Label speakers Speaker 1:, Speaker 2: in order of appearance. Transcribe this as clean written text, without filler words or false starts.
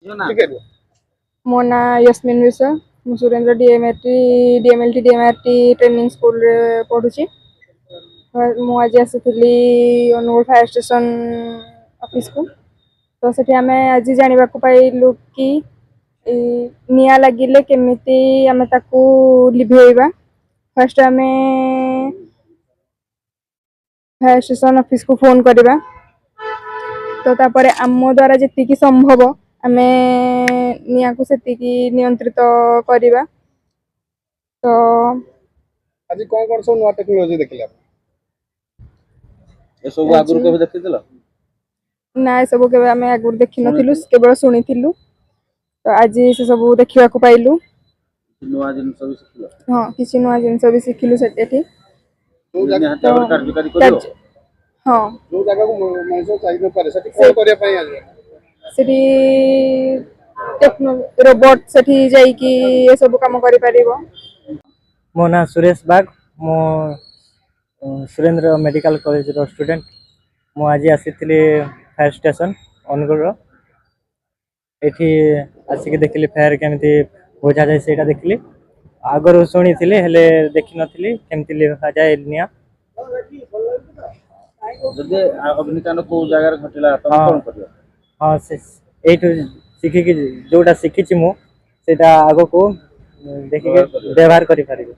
Speaker 1: ठीक है।
Speaker 2: मो ना यस्मिन विश्व मु सुरेंद्र डीएमएलटी डीएमआरटी ट्रेनिंग स्कूल रे पढुची। मु आज आसी अनुगुल फायर स्टेशन ऑफिस को तो सेठी आमे आज जानिबा को पाइलु कि निया लागिले केमिति आमे ताकू लिभेइबा। फर्स्ट आमे फायर स्टेशन ऑफिस को फोन करबा तो तापरे आम द्वारा जेतिकी संभव आमे निया को सेतिकी नियंत्रित करबा। तो
Speaker 1: आज कौन सब नया टेक्नोलॉजी देखले आप
Speaker 3: ए सब आगुर केबे देखिथिला
Speaker 2: ना सब केबे आमे आगुर देखि नथिलु केवल सुनिथिलु तो आज से सब देखिबा को पाइलु
Speaker 3: नया जिनिस भी शिखिला
Speaker 2: हां किछि नया जिनिस भी शिखिलु सेठी
Speaker 1: जो
Speaker 3: निया हाथ कार्यकारी करियो
Speaker 2: हां
Speaker 1: जो जगह को मनुष्य चाहिए न पारे सठी कोन करिया पई आज
Speaker 2: सेठी रोबोट सेठी जाई कि ए सब काम करि परिबो।
Speaker 4: मो ना सुरेश बाग मो सुरेंद्र मेडिकल कॉलेज रो स्टूडेंट मो आज आसीथिली फायर स्टेशन अनुगुल रो एठी आसिक देखली फायर केमती बुझा जाय सेटा देखली आगर सुनी थिले हेले देखि नथिली केमती लिखा जाय निया
Speaker 3: जदे अग्निकांड को जगह घटिला तब कोन करियो
Speaker 4: हां से एठु सिखि कि जोटा सिखिछि मु सेटा आगो को देखि के व्यवहार करि पारिबो।